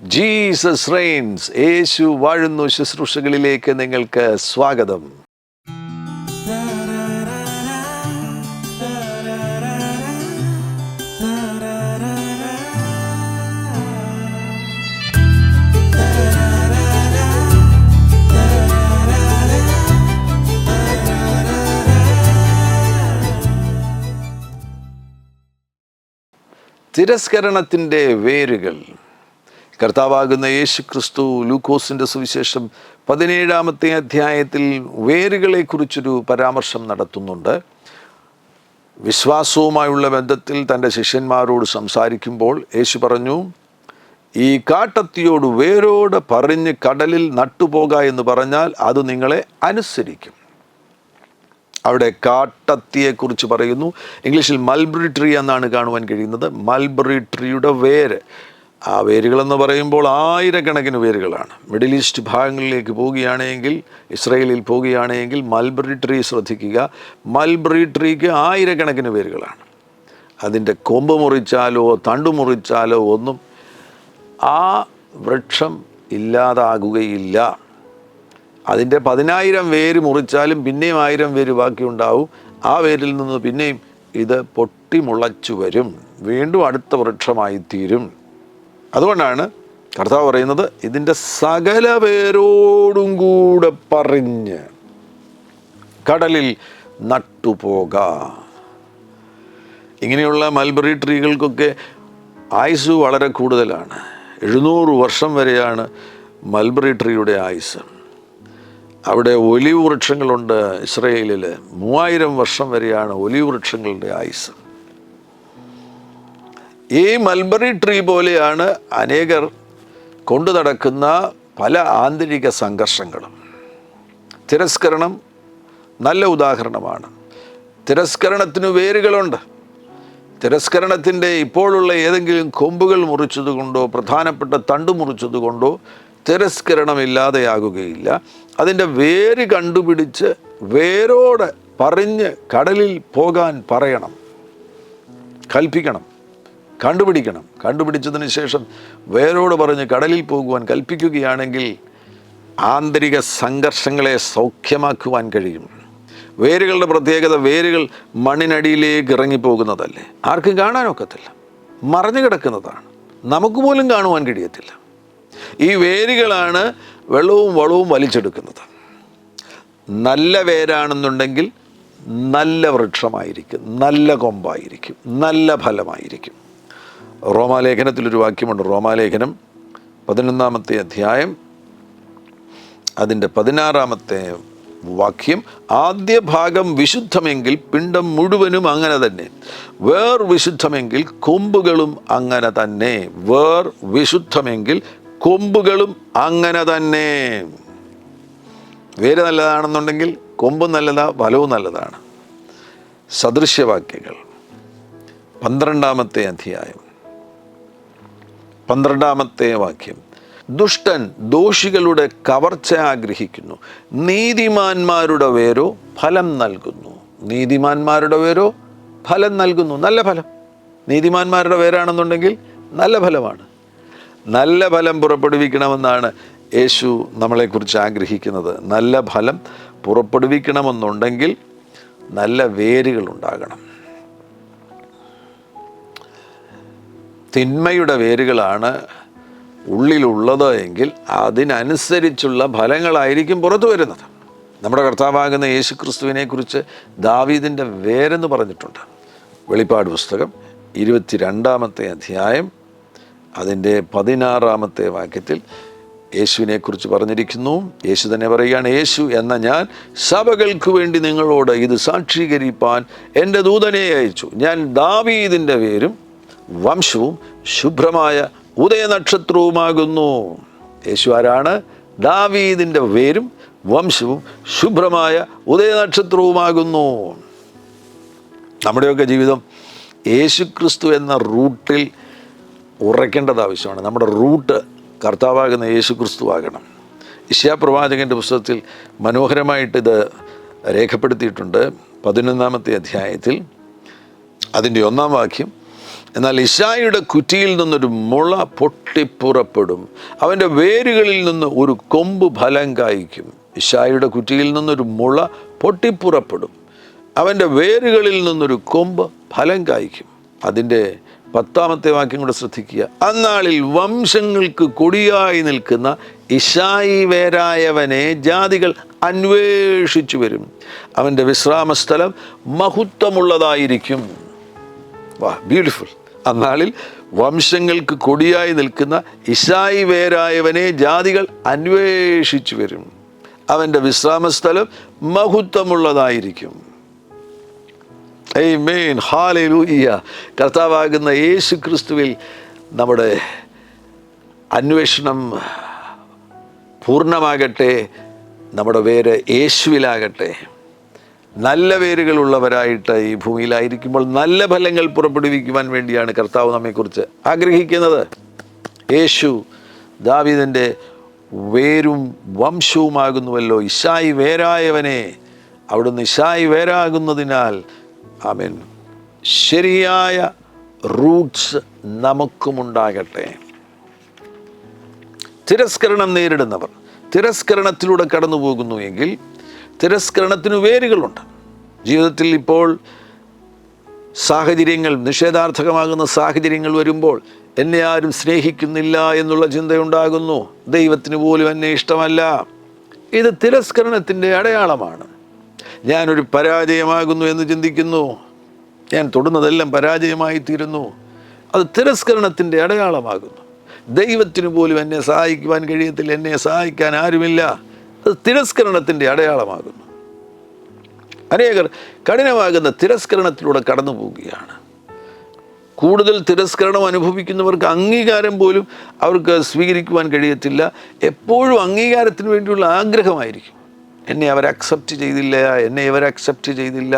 Jesus Reigns, യേശു വാഴുന്നു ശുശ്രൂഷകളിലേക്ക് നിങ്ങൾക്ക് സ്വാഗതം. തിരസ്കരണത്തിൻ്റെ വേരുകൾ. കർത്താവാകുന്ന യേശു ക്രിസ്തു ലൂക്കോസിൻ്റെ സുവിശേഷം 17-ാമത്തെ അധ്യായത്തിൽ വേരുകളെക്കുറിച്ചൊരു പരാമർശം നടത്തുന്നുണ്ട്. വിശ്വാസവുമായുള്ള ബന്ധത്തിൽ തൻ്റെ ശിഷ്യന്മാരോട് സംസാരിക്കുമ്പോൾ യേശു പറഞ്ഞു, ഈ കാട്ടത്തിയോട് വേരോട് പറഞ്ഞ് കടലിൽ നട്ടുപോക എന്ന് പറഞ്ഞാൽ അത് നിങ്ങളെ അനുസരിക്കും. അവിടെ കാട്ടത്തിയെക്കുറിച്ച് പറയുന്നു. ഇംഗ്ലീഷിൽ മൾബറി ട്രീ എന്നാണ് കാണുവാൻ കഴിയുന്നത്. മൾബറി ട്രീയുടെ വേര്, ആ വേരുകളെന്ന് പറയുമ്പോൾ ആയിരക്കണക്കിന് വേരുകളാണ്. മിഡിൽ ഈസ്റ്റ് ഭാഗങ്ങളിലേക്ക് പോവുകയാണെങ്കിൽ, ഇസ്രയേലിൽ പോവുകയാണെങ്കിൽ മൾബറി ട്രീ ശ്രദ്ധിക്കുക. മൾബറി ട്രീക്ക് ആയിരക്കണക്കിന് വേരുകളാണ്. അതിൻ്റെ കൊമ്പ് മുറിച്ചാലോ തണ്ടു മുറിച്ചാലോ ഒന്നും ആ വൃക്ഷം ഇല്ലാതാകുകയില്ല. അതിൻ്റെ 10,000 വേര് മുറിച്ചാലും പിന്നെയും 1000 വേര് ബാക്കിയുണ്ടാവും. ആ വേരിൽ നിന്ന് പിന്നെയും ഇത് പൊട്ടിമുളച്ചു വരും, വീണ്ടും അടുത്ത വൃക്ഷമായി തീരും. അതുകൊണ്ടാണ് കർത്താവ് പറയുന്നത്, ഇതിൻ്റെ സകല വേരോടും കൂടെ പറഞ്ഞ് കടലിൽ നട്ടുപോക. ഇങ്ങനെയുള്ള മൾബറി ട്രീകൾക്കൊക്കെ ആയുസ് വളരെ കൂടുതലാണ്. 700 വർഷം വരെയാണ് മൾബറി ട്രീയുടെ ആയുസ്. അവിടെ ഒലിവ് വൃക്ഷങ്ങളുണ്ട്. ഇസ്രയേലിൽ 3000 വർഷം വരെയാണ് ഒലിവ് വൃക്ഷങ്ങളുടെ ആയുസ്. ഈ മൾബറി ട്രീ പോലെയാണ് അനേകർ കൊണ്ടു നടക്കുന്ന പല ആന്തരിക സംഘർഷങ്ങളും. തിരസ്കരണം നല്ല ഉദാഹരണമാണ്. തിരസ്കരണത്തിന് വേരുകളുണ്ട്. തിരസ്കരണത്തിൻ്റെ ഇപ്പോഴുള്ള ഏതെങ്കിലും കൊമ്പുകൾ മുറിച്ചതുകൊണ്ടോ പ്രധാനപ്പെട്ട തണ്ട് മുറിച്ചതുകൊണ്ടോ തിരസ്കരണം ഇല്ലാതെയാകുകയില്ല. അതിൻ്റെ വേര് കണ്ടുപിടിച്ച് വേരോടെ പറഞ്ഞ് കടലിൽ പോകാൻ പറയണം, കൽപ്പിക്കണം, കണ്ടുപിടിക്കണം. കണ്ടുപിടിച്ചതിന് ശേഷം വേരോട് പറഞ്ഞ് കടലിൽ പോകുവാൻ കൽപ്പിക്കുകയാണെങ്കിൽ ആന്തരിക സംഘർഷങ്ങളെ സൗഖ്യമാക്കുവാൻ കഴിയും. വേരുകളുടെ പ്രത്യേകത, വേരുകൾ മണ്ണിനടിയിലേക്ക് ഇറങ്ങിപ്പോകുന്നതല്ലേ, ആർക്കും കാണാനൊക്കത്തില്ല, മറഞ്ഞു കിടക്കുന്നതാണ്, നമുക്ക് പോലും കാണുവാൻ കഴിയത്തില്ല. ഈ വേരുകളാണ് വെള്ളവും വളവും വലിച്ചെടുക്കുന്നത്. നല്ല വേരാണെന്നുണ്ടെങ്കിൽ നല്ല വൃക്ഷമായിരിക്കും, നല്ല കൊമ്പായിരിക്കും, നല്ല ഫലമായിരിക്കും. റോമാലേഖനത്തിലൊരു വാക്യമുണ്ട്. റോമാലേഖനം 11-ാമത്തെ അധ്യായം അതിൻ്റെ 16-ാമത്തെ വാക്യം, ആദ്യ ഭാഗം വിശുദ്ധമെങ്കിൽ പിണ്ടം മുഴുവനും അങ്ങനെ തന്നെ, വേർ വിശുദ്ധമെങ്കിൽ കൊമ്പുകളും അങ്ങനെ തന്നെ. വേർ വിശുദ്ധമെങ്കിൽ കൊമ്പുകളും അങ്ങനെ തന്നെ. വേര് നല്ലതാണെന്നുണ്ടെങ്കിൽ കൊമ്പും നല്ലതാണ്, ഫലവും നല്ലതാണ്. സദൃശ്യവാക്യങ്ങൾ 12-ാമത്തെ അധ്യായം 12-ാമത്തെ വാക്യം, ദുഷ്ടൻ ദോഷികളുടെ കവർച്ച ആഗ്രഹിക്കുന്നു, നീതിമാന്മാരുടെ വേരോ ഫലം നൽകുന്നു. നീതിമാന്മാരുടെ വേരോ ഫലം നൽകുന്നു, നല്ല ഫലം. നീതിമാന്മാരുടെ വേരാണെന്നുണ്ടെങ്കിൽ നല്ല ഫലമാണ്. നല്ല ഫലം പുറപ്പെടുവിക്കണമെന്നാണ് യേശു നമ്മളെക്കുറിച്ച് ആഗ്രഹിക്കുന്നത്. നല്ല ഫലം പുറപ്പെടുവിക്കണമെന്നുണ്ടെങ്കിൽ നല്ല വേരുകൾ ഉണ്ടാകണം. തിന്മയുടെ വേരുകളാണ് ഉള്ളിലുള്ളത് എങ്കിൽ അതിനനുസരിച്ചുള്ള ഫലങ്ങളായിരിക്കും പുറത്തു വരുന്നത്. നമ്മുടെ കർത്താവാകുന്ന യേശു ക്രിസ്തുവിനെ കുറിച്ച് ദാവീദിൻ്റെ വേരെന്ന് പറഞ്ഞിട്ടുണ്ട്. വെളിപ്പാട് പുസ്തകം 22-ാമത്തെ അധ്യായം അതിൻ്റെ 16-ാമത്തെ വാക്യത്തിൽ യേശുവിനെ കുറിച്ച് പറഞ്ഞിരിക്കുന്നു. യേശു തന്നെ പറയുകയാണ്, യേശു എന്ന ഞാൻ സഭകൾക്ക് വേണ്ടി നിങ്ങളോട് ഇത് സാക്ഷീകരിപ്പാൻ എൻ്റെ ദൂതനെ അയച്ചു. ഞാൻ ദാവീദിൻ്റെ വേരും വംശവും ശുഭ്രമായ ഉദയനക്ഷത്രവുമാകുന്നു. യേശു ആരാണ്? ദാവീദിൻ്റെ വേരും വംശവും ശുഭ്രമായ ഉദയനക്ഷത്രവുമാകുന്നു. നമ്മുടെയൊക്കെ ജീവിതം യേശു ക്രിസ്തു എന്ന റൂട്ടിൽ ഉറയ്ക്കേണ്ടത് ആവശ്യമാണ്. നമ്മുടെ റൂട്ട് കർത്താവാകുന്ന യേശു ക്രിസ്തു ആകണം. യിശയ്യാ പ്രവാചകൻ്റെ പുസ്തകത്തിൽ മനോഹരമായിട്ടിത് രേഖപ്പെടുത്തിയിട്ടുണ്ട്. 11-ാമത്തെ അധ്യായത്തിൽ അതിൻ്റെ 1-ാം വാക്യം, എന്നാൽ യിശായിയുടെ കുറ്റിയിൽ നിന്നൊരു മുള പൊട്ടിപ്പുറപ്പെടും, അവൻ്റെ വേരുകളിൽ നിന്ന് ഒരു കൊമ്പ് ഫലം കായ്ക്കും. യിശായിയുടെ കുറ്റിയിൽ നിന്നൊരു മുള പൊട്ടിപ്പുറപ്പെടും, അവൻ്റെ വേരുകളിൽ നിന്നൊരു കൊമ്പ് ഫലം കായ്ക്കും. അതിൻ്റെ 10-ാമത്തെ വാക്യം കൂടെ ശ്രദ്ധിക്കുക. അന്നാളിൽ വംശങ്ങൾക്ക് കൊടിയായി നിൽക്കുന്ന യിശായി വേരായവനെ ജാതികൾ അന്വേഷിച്ചു വരും, അവൻ്റെ വിശ്രാമസ്ഥലം മഹത്വമുള്ളതായിരിക്കും. വാ, ബ്യൂട്ടിഫുൾ. അന്നാളിൽ വംശങ്ങൾക്ക് കൊടിയായി നിൽക്കുന്ന യിശായി വേരായവനെ ജാതികൾ അന്വേഷിച്ചു വരും, അവൻ്റെ വിശ്രാമസ്ഥലം മഹത്വമുള്ളതായിരിക്കും. ആമേൻ, ഹല്ലേലൂയ. കർത്താവാകുന്ന യേശു ക്രിസ്തുവിൽ നമ്മുടെ അന്വേഷണം പൂർണ്ണമാകട്ടെ. നമ്മുടെ വേര് യേശുവിലാകട്ടെ. നല്ല വേരുകളുള്ളവരായിട്ട് ഈ ഭൂമിയിലായിരിക്കുമ്പോൾ നല്ല ഫലങ്ങൾ പുറപ്പെടുവിക്കുവാൻ വേണ്ടിയാണ് കർത്താവ് നമ്മെക്കുറിച്ച് ആഗ്രഹിക്കുന്നത്. യേശു ദാവീദിൻ്റെ വേരും വംശവുമാകുന്നുവല്ലോ. യിശായി വേരായവനെ, അവിടുന്ന് യിശായി വേരാകുന്നതിനാൽ ആമേൻ, ശരിയായ റൂട്ട്സ് നമുക്കുമുണ്ടാകട്ടെ. തിരസ്കരണം നേരിടുന്നവർ തിരസ്കരണത്തിലൂടെ കടന്നു പോകുന്നു എങ്കിൽ തിരസ്കരണത്തിന് വേരുകളുണ്ട്. ജീവിതത്തിൽ ഇപ്പോൾ സാഹചര്യങ്ങൾ, നിഷേധാർത്ഥകമാകുന്ന സാഹചര്യങ്ങൾ വരുമ്പോൾ എന്നെ ആരും സ്നേഹിക്കുന്നില്ല എന്നുള്ള ചിന്തയുണ്ടാകുന്നു. ദൈവത്തിന് പോലും എന്നെ ഇഷ്ടമല്ല. ഇത് തിരസ്കരണത്തിൻ്റെ അടയാളമാണ്. ഞാനൊരു പരാജയമാകുന്നു എന്ന് ചിന്തിക്കുന്നു. ഞാൻ തൊടുന്നതെല്ലാം പരാജയമായി തീരുന്നു. അത് തിരസ്കരണത്തിൻ്റെ അടയാളമാകുന്നു. ദൈവത്തിന് പോലും എന്നെ സഹായിക്കുവാൻ കഴിയത്തില്ല, എന്നെ സഹായിക്കാൻ ആരുമില്ല. അത് തിരസ്കരണത്തിൻ്റെ അടയാളമാകുന്നു. അനേകർ കഠിനമാകുന്ന തിരസ്കരണത്തിലൂടെ കടന്നു പോവുകയാണ്. കൂടുതൽ തിരസ്കരണം അനുഭവിക്കുന്നവർക്ക് അംഗീകാരം പോലും അവർക്ക് സ്വീകരിക്കുവാൻ കഴിയത്തില്ല. എപ്പോഴും അംഗീകാരത്തിന് വേണ്ടിയുള്ള ആഗ്രഹമായിരിക്കും. എന്നെ അവർ അക്സെപ്റ്റ് ചെയ്തില്ല, എന്നെ ഇവർ അക്സെപ്റ്റ് ചെയ്തില്ല.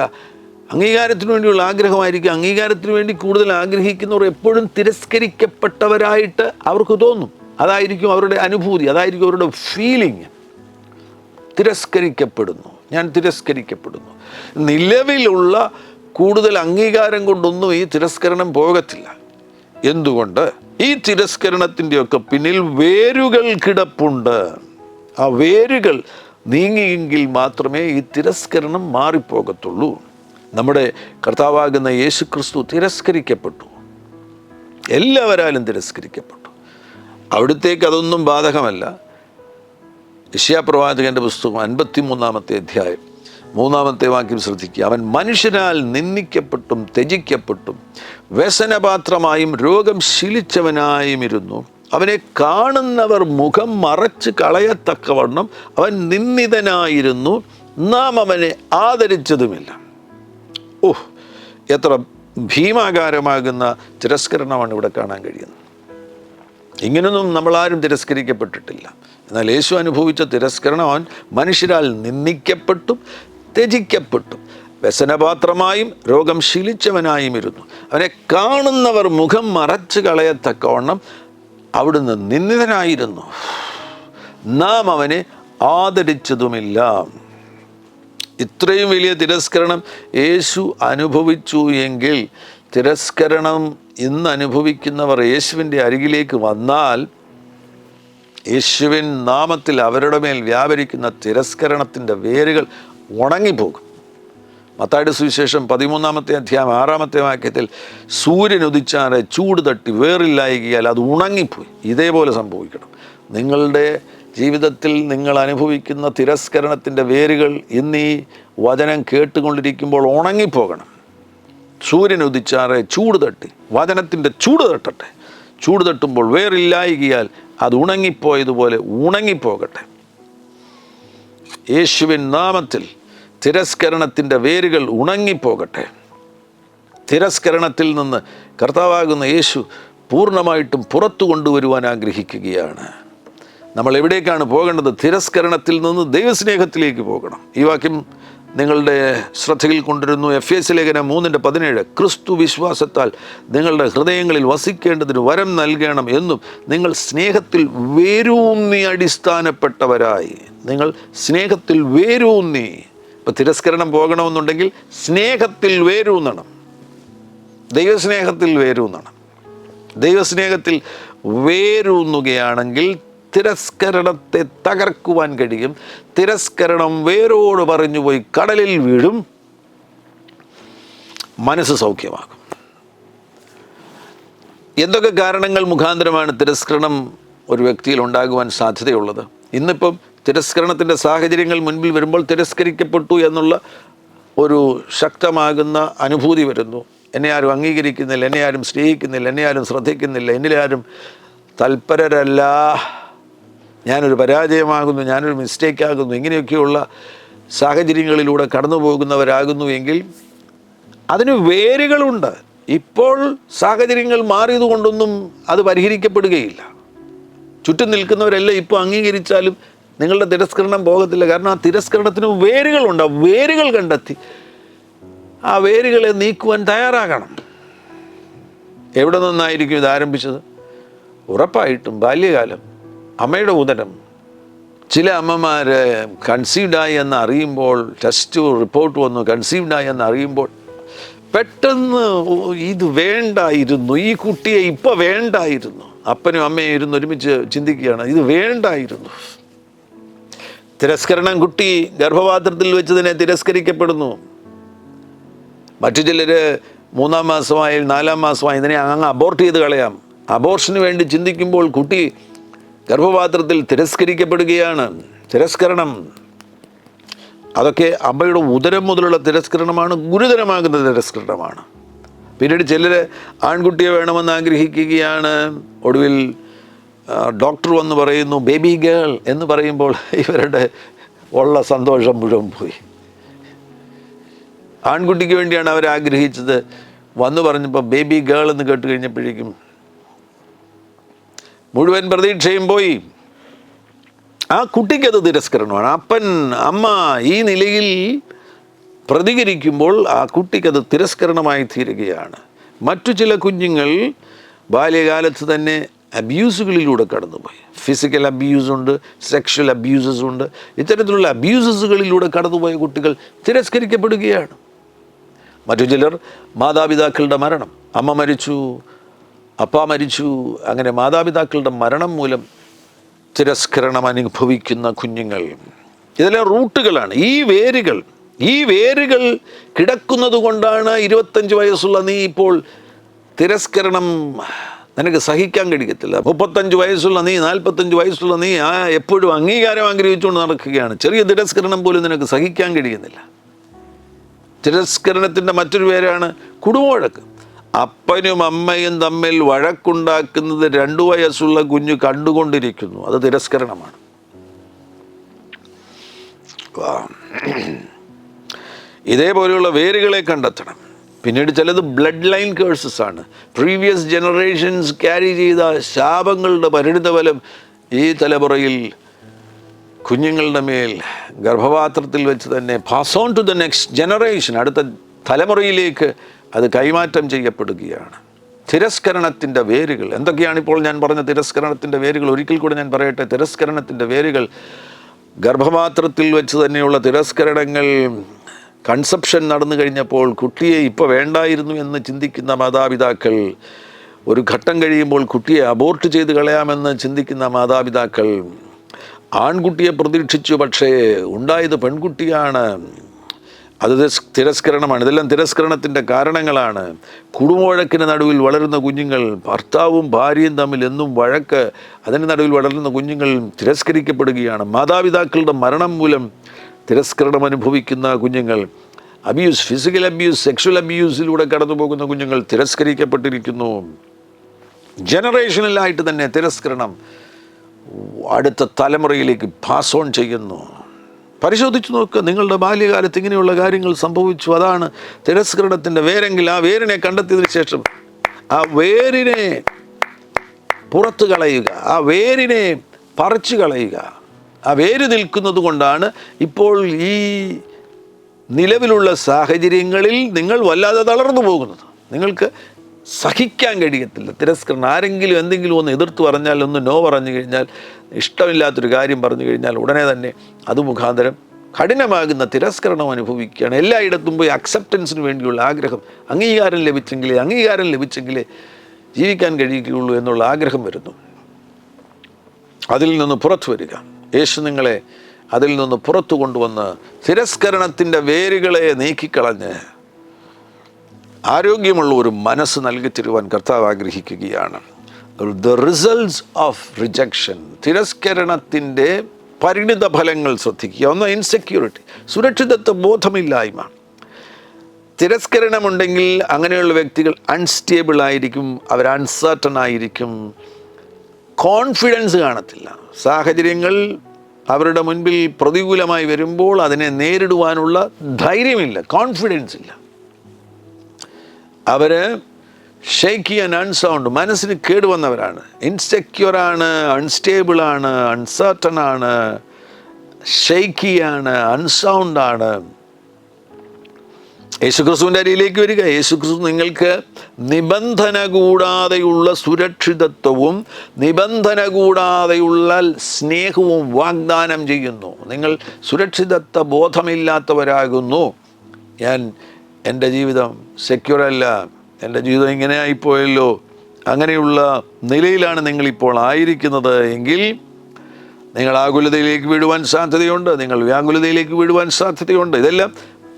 അംഗീകാരത്തിന് വേണ്ടിയുള്ള ആഗ്രഹമായിരിക്കും. അംഗീകാരത്തിന് വേണ്ടി കൂടുതൽ ആഗ്രഹിക്കുന്നവർ എപ്പോഴും തിരസ്കരിക്കപ്പെട്ടവരായിട്ട് അവർക്ക് തോന്നും. അതായിരിക്കും അവരുടെ അനുഭൂതി, അതായിരിക്കും അവരുടെ ഫീലിംഗ്. തിരസ്കരിക്കപ്പെടുന്നു, ഞാൻ തിരസ്കരിക്കപ്പെടുന്നു. നിലവിലുള്ള കൂടുതൽ അംഗീകാരം കൊണ്ടൊന്നും ഈ തിരസ്കരണം പോകത്തില്ല. എന്തുകൊണ്ട്? ഈ തിരസ്കരണത്തിൻ്റെയൊക്കെ പിന്നിൽ വേരുകൾ കിടപ്പുണ്ട്. ആ വേരുകൾ നീങ്ങിയെങ്കിൽ മാത്രമേ ഈ തിരസ്കരണം മാറിപ്പോകത്തുള്ളൂ. നമ്മുടെ കർത്താവാകുന്ന യേശു ക്രിസ്തു തിരസ്കരിക്കപ്പെട്ടു, എല്ലാവരാലും തിരസ്കരിക്കപ്പെട്ടു. അവിടുത്തേക്ക് അതൊന്നും ബാധകമല്ല. യെശയ്യാപ്രവാചകന്റെ പുസ്തകം 53-ാമത്തെ അധ്യായം 3-ാമത്തെ വാക്യം ശ്രദ്ധിക്കുക. അവൻ മനുഷ്യനാൽ നിന്ദിക്കപ്പെട്ടും ത്യജിക്കപ്പെട്ടും വ്യസനപാത്രമായും രോഗം ശീലിച്ചവനായും ഇരുന്നു. അവനെ കാണുന്നവർ മുഖം മറച്ച് കളയത്തക്കവണ്ണം അവൻ നിന്ദിതനായിരുന്നു, നാം അവനെ ആദരിച്ചതുമില്ല. ഓഹ്, എത്ര ഭീമാകാരമാകുന്ന തിരസ്കരണമാണ് ഇവിടെ കാണാൻ കഴിയുന്നത്. ഇങ്ങനൊന്നും നമ്മളാരും തിരസ്കരിക്കപ്പെട്ടിട്ടില്ല. എന്നാൽ യേശു അനുഭവിച്ച തിരസ്കരണം, അവൻ മനുഷ്യരാൽ നിന്ദിക്കപ്പെട്ടും ത്യജിക്കപ്പെട്ടും വ്യസനപാത്രമായും രോഗം ശീലിച്ചവനായും ഇരുന്നു. അവനെ കാണുന്നവർ മുഖം മറച്ച് കളയത്തക്കവണ്ണം അവിടുന്ന് നിന്ദിതനായിരുന്നു, നാം അവനെ ആദരിച്ചതുമില്ല. ഇത്രയും വലിയ തിരസ്കരണം യേശു അനുഭവിച്ചു എങ്കിൽ തിരസ്കരണം ഇന്ന് അനുഭവിക്കുന്നവർ യേശുവിൻ്റെ അരികിലേക്ക് വന്നാൽ യേശുവിൻ നാമത്തിൽ അവരുടെ മേൽ വ്യാപരിക്കുന്ന തിരസ്കരണത്തിൻ്റെ വേരുകൾ ഉണങ്ങിപ്പോകും. മത്തായിയുടെ സുവിശേഷം 13-ാമത്തെ അധ്യായം 6-ാമത്തെ വാക്യത്തിൽ സൂര്യൻ ഉദിച്ചാറെ ചൂട് തട്ടി വേറില്ലായികയാൽ അത് ഉണങ്ങിപ്പോയി. ഇതേപോലെ സംഭവിക്കണം. നിങ്ങളുടെ ജീവിതത്തിൽ നിങ്ങൾ അനുഭവിക്കുന്ന തിരസ്കരണത്തിൻ്റെ വേരുകൾ ഇന്ന് ഈ വചനം കേട്ടുകൊണ്ടിരിക്കുമ്പോൾ ഉണങ്ങിപ്പോകണം. സൂര്യൻ ഉദിച്ചാറെ ചൂട് തട്ടി, വചനത്തിൻ്റെ ചൂട് തട്ടട്ടെ. ചൂട് തട്ടുമ്പോൾ വേറില്ലായികയാൽ അത് ഉണങ്ങിപ്പോയതുപോലെ ഉണങ്ങിപ്പോകട്ടെ. യേശുവിൻ നാമത്തിൽ തിരസ്കരണത്തിൻ്റെ വേരുകൾ ഉണങ്ങിപ്പോകട്ടെ. തിരസ്കരണത്തിൽ നിന്ന് കർത്താവാകുന്ന യേശു പൂർണ്ണമായിട്ടും പുറത്തു കൊണ്ടുവരുവാൻ ആഗ്രഹിക്കുകയാണ്. നമ്മൾ എവിടേക്കാണ് പോകേണ്ടത്? തിരസ്കരണത്തിൽ നിന്ന് ദൈവസ്നേഹത്തിലേക്ക് പോകണം. ഈ വാക്യം നിങ്ങളുടെ ശ്രദ്ധയിൽ കൊണ്ടുവരുന്നു. എഫേസ്യ ലേഖനം 3:17 ക്രിസ്തു വിശ്വാസത്താൽ നിങ്ങളുടെ ഹൃദയങ്ങളിൽ വസിക്കേണ്ടതിന് വരം നൽകണം എന്നും നിങ്ങൾ സ്നേഹത്തിൽ വേരൂന്നി അടിസ്ഥാനപ്പെട്ടവരായി. നിങ്ങൾ സ്നേഹത്തിൽ വേരൂന്നി. ഇപ്പം തിരസ്കരണം പോകണമെന്നുണ്ടെങ്കിൽ സ്നേഹത്തിൽ വേരൂന്നണം. ദൈവസ്നേഹത്തിൽ വേരൂന്നണം. ദൈവസ്നേഹത്തിൽ വേരൂന്നുകയാണെങ്കിൽ തിരസ്കരണത്തെ തകർക്കുവാൻ കഴിയും. തിരസ്കരണം വേരോട് പറഞ്ഞുപോയി കടലിൽ വീഴും, മനസ്സ് സൗഖ്യമാകും. എന്തൊക്കെ കാരണങ്ങൾ മുഖാന്തരമാണ് തിരസ്കരണം ഒരു വ്യക്തിയിൽ ഉണ്ടാകുവാൻ സാധ്യതയുള്ളത്? ഇന്നിപ്പം തിരസ്കരണത്തിൻ്റെ സാഹചര്യങ്ങൾ മുൻപിൽ വരുമ്പോൾ തിരസ്കരിക്കപ്പെട്ടു എന്നുള്ള ഒരു ശക്തമാകുന്ന അനുഭൂതി വരുന്നു. എന്നെ ആരും അംഗീകരിക്കുന്നില്ല, എന്നെ ആരും സ്നേഹിക്കുന്നില്ല, എന്നെ ആരും ശ്രദ്ധിക്കുന്നില്ല, എന്നിലാരും തൽപരരല്ല, ഞാനൊരു പരാജയമാകുന്നു, ഞാനൊരു മിസ്റ്റേക്കാകുന്നു, ഇങ്ങനെയൊക്കെയുള്ള സാഹചര്യങ്ങളിലൂടെ കടന്നു പോകുന്നവരാകുന്നു എങ്കിൽ അതിന് വേരുകളുണ്ട്. ഇപ്പോൾ സാഹചര്യങ്ങൾ മാറിയതുകൊണ്ടൊന്നും അത് പരിഹരിക്കപ്പെടുകയില്ല. ചുറ്റും നിൽക്കുന്നവരെല്ലാം ഇപ്പോൾ അംഗീകരിച്ചാലും നിങ്ങളുടെ തിരസ്കരണം പോകത്തില്ല. കാരണം ആ തിരസ്കരണത്തിന് വേരുകളുണ്ട്. ആ വേരുകൾ കണ്ടെത്തി ആ വേരുകളെ നീക്കുവാൻ തയ്യാറാകണം. എവിടെ നിന്നായിരിക്കും ഇത് ആരംഭിച്ചത്? ഉറപ്പായിട്ടും ബാല്യകാലം, അമ്മയുടെ ഉദരം. ചില അമ്മമാർ കൺസീവ്ഡായി എന്ന് അറിയുമ്പോൾ, ടെസ്റ്റ് റിപ്പോർട്ട് വന്നു കൺസീവ്ഡായി എന്ന് അറിയുമ്പോൾ പെട്ടെന്ന് ഇത് വേണ്ടായിരുന്നു, ഈ കുട്ടിയെ ഇപ്പോൾ വേണ്ടായിരുന്നു. അപ്പനും അമ്മയും ഇരുന്ന് ഒരുമിച്ച് ചിന്തിക്കുകയാണ്, ഇത് വേണ്ടായിരുന്നു. തിരസ്കരണം, കുട്ടി ഗർഭപാത്രത്തിൽ വെച്ച് തന്നെ തിരസ്കരിക്കപ്പെടുന്നു. മറ്റു ചിലർ 3-ാം മാസമായി 4-ാം മാസമായി ഇതിനെ അങ്ങ് അബോർട്ട് ചെയ്ത് കളയാം. അബോർഷന് വേണ്ടി ചിന്തിക്കുമ്പോൾ കുട്ടി ഗർഭപാത്രത്തിൽ തിരസ്കരിക്കപ്പെടുകയാണ്. തിരസ്കരണം അതൊക്കെ അമ്മയുടെ ഉദരം മുതലുള്ള തിരസ്കരണമാണ്, ഗുരുതരമാകുന്ന തിരസ്കരണമാണ്. പിന്നീട് ചിലർ ആൺകുട്ടിയെ വേണമെന്ന് ആഗ്രഹിക്കുകയാണ്. ഒടുവിൽ ഡോക്ടർ വന്ന് പറയുന്നു ബേബി ഗേൾ എന്ന് പറയുമ്പോൾ ഇവരുടെ ഉള്ള സന്തോഷം മുഴുവൻ പോയി. ആൺകുട്ടിക്ക് വേണ്ടിയാണ് അവർ ആഗ്രഹിച്ചത്. വന്ന് പറഞ്ഞപ്പോൾ ബേബി ഗേൾ എന്ന് കേട്ട് കഴിഞ്ഞപ്പോഴേക്കും മുഴുവൻ പ്രതീക്ഷയും പോയി. ആ കുട്ടിക്കത് തിരസ്കരണമാണ്. അപ്പൻ അമ്മ ഈ നിലയിൽ പ്രതികരിക്കുമ്പോൾ ആ കുട്ടിക്കത് തിരസ്കരണമായി തീരുകയാണ്. മറ്റു ചില കുഞ്ഞുങ്ങൾ ബാല്യകാലത്ത് തന്നെ അബ്യൂസുകളിലൂടെ കടന്നുപോയി. ഫിസിക്കൽ അബ്യൂസുണ്ട്, സെക്ഷൽ അബ്യൂസസ് ഉണ്ട്. ഇത്തരത്തിലുള്ള അബ്യൂസസുകളിലൂടെ കടന്നുപോയ കുട്ടികൾ തിരസ്കരിക്കപ്പെടുകയാണ്. മറ്റു ചിലർ മാതാപിതാക്കളുടെ മരണം, അമ്മ മരിച്ചു, അപ്പ മരിച്ചു, അങ്ങനെ മാതാപിതാക്കളുടെ മരണം മൂലം തിരസ്കരണം അനുഭവിക്കുന്ന കുഞ്ഞുങ്ങൾ. ഇതെല്ലാം റൂട്ടുകളാണ്. ഈ വേരുകൾ കിടക്കുന്നത് കൊണ്ടാണ് 25 വയസ്സുള്ള നീ ഇപ്പോൾ തിരസ്കരണം നിനക്ക് സഹിക്കാൻ കഴിയത്തില്ല. 35 വയസ്സുള്ള നീ, 45 വയസ്സുള്ള നീ എപ്പോഴും അംഗീകാരം ആഗ്രഹിച്ചുകൊണ്ട് നടക്കുകയാണ്. ചെറിയ തിരസ്കരണം പോലും നിനക്ക് സഹിക്കാൻ കഴിയുന്നില്ല. തിരസ്കരണത്തിൻ്റെ മറ്റൊരു പേരാണ് കുടുംബവഴക്ക്. അപ്പനും അമ്മയും തമ്മിൽ വഴക്കുണ്ടാക്കുന്നത് 2 വയസ്സുള്ള കുഞ്ഞ് കണ്ടുകൊണ്ടിരിക്കുന്നു. അത് തിരസ്കരണമാണ്. ഇതേപോലെയുള്ള വേരുകളെ കണ്ടെത്തണം. പിന്നീട് ചിലത് ബ്ലഡ് ലൈൻ കേഴ്സസ് ആണ്. പ്രീവിയസ് ജനറേഷൻസ് ക്യാരി ചെയ്ത ശാപങ്ങളുടെ പരിണിതഫലം ഈ തലമുറയിൽ കുഞ്ഞുങ്ങളുടെ മേൽ ഗർഭപാത്രത്തിൽ വെച്ച് തന്നെ pass on to the next generation, അടുത്ത തലമുറയിലേക്ക് അത് കൈമാറ്റം ചെയ്യപ്പെടുകയാണ്. തിരസ്കരണത്തിൻ്റെ വേരുകൾ എന്തൊക്കെയാണ്? ഇപ്പോൾ ഞാൻ പറഞ്ഞ തിരസ്കരണത്തിൻ്റെ വേരുകൾ ഒരിക്കൽ കൂടെ ഞാൻ പറയട്ടെ. തിരസ്കരണത്തിൻ്റെ വേരുകൾ ഗർഭപാത്രത്തിൽ വെച്ച് തന്നെയുള്ള തിരസ്കരണങ്ങൾ. കൺസെപ്ഷൻ നടന്നു കഴിഞ്ഞപ്പോൾ കുട്ടിയെ ഇപ്പോൾ വേണ്ടായിരുന്നു എന്ന് ചിന്തിക്കുന്ന മാതാപിതാക്കൾ, ഒരു ഘട്ടം കഴിയുമ്പോൾ കുട്ടിയെ അബോർട്ട് ചെയ്ത് കളയാമെന്ന് ചിന്തിക്കുന്ന മാതാപിതാക്കൾ, ആൺകുട്ടിയെ പ്രതീക്ഷിച്ചു പക്ഷേ ഉണ്ടായത് പെൺകുട്ടിയാണ്, അത് തിരസ്കരണമാണ്. ഇതെല്ലാം തിരസ്കരണത്തിൻ്റെ കാരണങ്ങളാണ്. കുടുംബവഴക്കിന് നടുവിൽ വളരുന്ന കുഞ്ഞുങ്ങൾ, ഭർത്താവും ഭാര്യയും തമ്മിൽ എന്നും വഴക്ക്, അതിന് നടുവിൽ വളരുന്ന കുഞ്ഞുങ്ങൾ തിരസ്കരിക്കപ്പെടുകയാണ്. മാതാപിതാക്കളുടെ മരണം മൂലം തിരസ്കരണം അനുഭവിക്കുന്ന കുഞ്ഞുങ്ങൾ, അബ്യൂസ്, ഫിസിക്കൽ അബ്യൂസ്, സെക്ഷൽ അബ്യൂസിലൂടെ കടന്നു പോകുന്ന കുഞ്ഞുങ്ങൾ തിരസ്കരിക്കപ്പെട്ടിരിക്കുന്നു. ജനറേഷനിലായിട്ട് തന്നെ തിരസ്കരണം അടുത്ത തലമുറയിലേക്ക് പാസ് ഓൺ ചെയ്യുന്നു. പരിശോധിച്ച് നോക്കുക, നിങ്ങളുടെ ബാല്യകാലത്ത് ഇങ്ങനെയുള്ള കാര്യങ്ങൾ സംഭവിച്ചു. അതാണ് തിരസ്കരണത്തിൻ്റെ വേരെങ്കിൽ ആ വേരിനെ കണ്ടെത്തിയതിനു ശേഷം ആ വേരിനെ പുറത്തു കളയുക, ആ വേരിനെ പറിച്ചു കളയുക. ആ വേര് നിൽക്കുന്നത് കൊണ്ടാണ് ഇപ്പോൾ ഈ നിലവിലുള്ള സാഹചര്യങ്ങളിൽ നിങ്ങൾ വല്ലാതെ തളർന്നു പോകുന്നത്. നിങ്ങൾക്ക് സഹിക്കാൻ കഴിയത്തില്ല തിരസ്കരണം. ആരെങ്കിലും എന്തെങ്കിലും ഒന്ന് എതിർത്ത് പറഞ്ഞാൽ, ഒന്ന് നോ പറഞ്ഞു കഴിഞ്ഞാൽ, ഇഷ്ടമില്ലാത്തൊരു കാര്യം പറഞ്ഞു കഴിഞ്ഞാൽ ഉടനെ തന്നെ അത് മുഖാന്തരം കഠിനമാകുന്ന തിരസ്കരണം അനുഭവിക്കുകയാണ്. എല്ലായിടത്തും പോയി അക്സെപ്റ്റൻസിന് വേണ്ടിയുള്ള ആഗ്രഹം, അംഗീകാരം ലഭിച്ചെങ്കിലേ ജീവിക്കാൻ കഴിയുകയുള്ളൂ എന്നുള്ള ആഗ്രഹം വരുന്നു. അതിൽ നിന്ന് പുറത്തു വരിക. യേശു നിങ്ങളെ അതിൽ നിന്ന് പുറത്തു കൊണ്ടുവന്ന് തിരസ്കരണത്തിൻ്റെ വേരുകളെ നീക്കിക്കളഞ്ഞ് ആരോഗ്യമുള്ള ഒരു മനസ്സ് നൽകി തരുവാൻ കർത്താവ് ആഗ്രഹിക്കുകയാണ്. ദ റിസൾട്ട്സ് ഓഫ് റിജക്ഷൻ, തിരസ്കരണത്തിൻ്റെ പരിണിത ഫലങ്ങൾ ശ്രദ്ധിക്കുക. ഒന്ന്, ഇൻസെക്യൂരിറ്റി, സുരക്ഷിതത്വ ബോധമില്ലായ്മ. തിരസ്കരണമുണ്ടെങ്കിൽ അങ്ങനെയുള്ള വ്യക്തികൾ അൺസ്റ്റേബിൾ ആയിരിക്കും, അവർ അൺസർട്ടൺ ആയിരിക്കും, കോൺഫിഡൻസ് കാണത്തില്ല. സാഹചര്യങ്ങൾ അവരുടെ മുൻപിൽ പ്രതികൂലമായി വരുമ്പോൾ അതിനെ നേരിടുവാനുള്ള ധൈര്യമില്ല, കോൺഫിഡൻസ് ഇല്ല. അവർ ഷേക്കി ആൻഡ് അൺസൗണ്ട്, മനസ്സിന് കേടുവന്നവരാണ്, ഇൻസെക്യൂറാണ്, അൺസ്റ്റേബിളാണ്, അൺസർട്ടനാണ്, ഷേക്കിയാണ്, അൺസൗണ്ടാണ്. യേശുക്രിസ്തുവിൻ്റെ അരിയിലേക്ക് വരിക. യേശുക്രിസ്തു നിങ്ങൾക്ക് നിബന്ധന കൂടാതെയുള്ള സുരക്ഷിതത്വവും നിബന്ധന കൂടാതെയുള്ള സ്നേഹവും വാഗ്ദാനം ചെയ്യുന്നു. നിങ്ങൾ സുരക്ഷിതത്വ ബോധമില്ലാത്തവരാകുന്നു. എൻ്റെ ജീവിതം സെക്യൂറല്ല, എൻ്റെ ജീവിതം ഇങ്ങനെ ആയിപ്പോയല്ലോ, അങ്ങനെയുള്ള നിലയിലാണ് നിങ്ങളിപ്പോൾ ആയിരിക്കുന്നത് എങ്കിൽ നിങ്ങൾ ആകുലതയിലേക്ക് വീഴുവാൻ സാധ്യതയുണ്ട്, നിങ്ങൾ വ്യാകുലതയിലേക്ക് വീഴുവാൻ സാധ്യതയുണ്ട്. ഇതെല്ലാം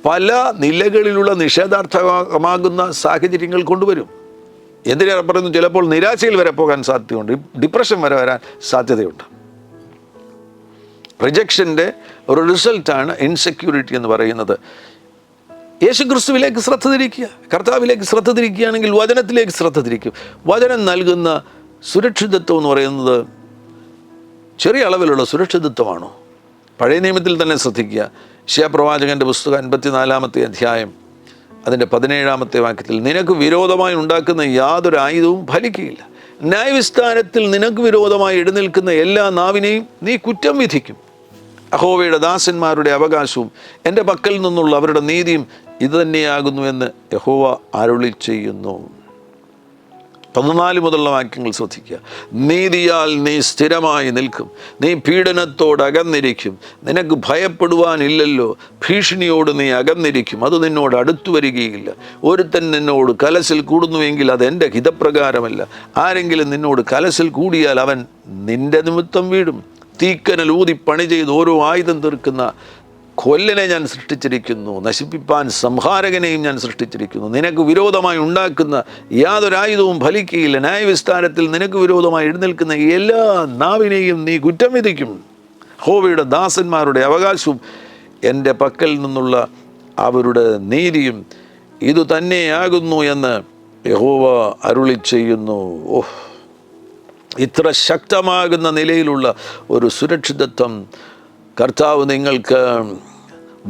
പല നിലകളിലുള്ള നിഷേധാർത്ഥമാകുന്ന സാഹചര്യങ്ങൾ കൊണ്ടുവരും. എന്തിനേറെ പറയുന്നു, ചിലപ്പോൾ നിരാശയിൽ വരെ പോകാൻ സാധ്യതയുണ്ട്, ഡിപ്രഷൻ വരെ വരാൻ സാധ്യതയുണ്ട്. റിജക്ഷൻ്റെ ഒരു റിസൾട്ടാണ് ഇൻസെക്യൂരിറ്റി എന്ന് പറയുന്നത്. യേശുക്രിസ്തുവിലേക്ക് ശ്രദ്ധ തിരിക്കുക, കർത്താവിലേക്ക് ശ്രദ്ധ തിരിക്കുകയാണെങ്കിൽ വചനത്തിലേക്ക് ശ്രദ്ധ തിരിക്കും. വചനം നൽകുന്ന സുരക്ഷിതത്വം എന്ന് പറയുന്നത് ചെറിയ അളവിലുള്ള സുരക്ഷിതത്വമാണോ? പഴയ നിയമത്തിൽ തന്നെ ശ്രദ്ധിക്കുക. യശയ്യാപ്രവാചകൻ്റെ പുസ്തകം 54-ാമത്തെ അധ്യായം അതിൻ്റെ 17-ാമത്തെ വാക്യത്തിൽ, നിനക്ക് വിരോധമായി ഉണ്ടാക്കുന്ന യാതൊരു ആയുധവും ഫലിക്കുകയില്ല. ന്യായവിസ്താരത്തിൽ നിനക്ക് വിരോധമായി എഴുന്നേൽക്കുന്ന എല്ലാ നാവിനെയും നീ കുറ്റം വിധിക്കും. യഹോവയുടെ ദാസന്മാരുടെ അവകാശവും എൻ്റെ പക്കൽ നിന്നുള്ള അവരുടെ നീതിയും ഇതുതന്നെയാകുന്നുവെന്ന് യഹോവ അരുളി ചെയ്യുന്നു. 14 മുതലുള്ള വാക്യങ്ങൾ ശ്രദ്ധിക്കുക. നീതിയാൽ നീ സ്ഥിരമായി നിൽക്കും, നീ പീഡനത്തോട് അകന്നിരിക്കും, നിനക്ക് ഭയപ്പെടുവാനില്ലല്ലോ. ഭീഷണിയോട് നീ അകന്നിരിക്കും, അത് നിന്നോട് അടുത്തു വരികയില്ല. ഒരുത്തൻ നിന്നോട് കലശൽ കൂടുന്നുവെങ്കിൽ അത് എൻ്റെ ഹിതപ്രകാരമല്ല. ആരെങ്കിലും നിന്നോട് കലശൽ കൂടിയാൽ അവൻ നിന്റെ നിമിത്തം വീഴും. തീക്കനൽ ഊതി പണി ചെയ്ത് ഓരോ ആയുധം തീർക്കുന്ന കൊല്ലനെ ഞാൻ സൃഷ്ടിച്ചിരിക്കുന്നു, നശിപ്പിപ്പാൻ സംഹാരകനെയും ഞാൻ സൃഷ്ടിച്ചിരിക്കുന്നു. നിനക്ക് വിരോധമായി ഉണ്ടാക്കുന്ന യാതൊരായുധവും ഫലിക്കുകയില്ല. ന്യായവിസ്താരത്തിൽ നിനക്ക് വിരോധമായി എഴുന്നേൽക്കുന്ന എല്ലാ നാവിനെയും നീ കുറ്റം വിധിക്കും. യഹോവയുടെ ദാസന്മാരുടെ അവകാശവും എൻ്റെ പക്കൽ നിന്നുള്ള അവരുടെ നീതിയും ഇതുതന്നെയാകുന്നു എന്ന് യഹോവ അരുളി ചെയ്യുന്നു. ഇത്ര ശക്തമാകുന്ന നിലയിലുള്ള ഒരു സുരക്ഷിതത്വം കർത്താവ് നിങ്ങൾക്ക്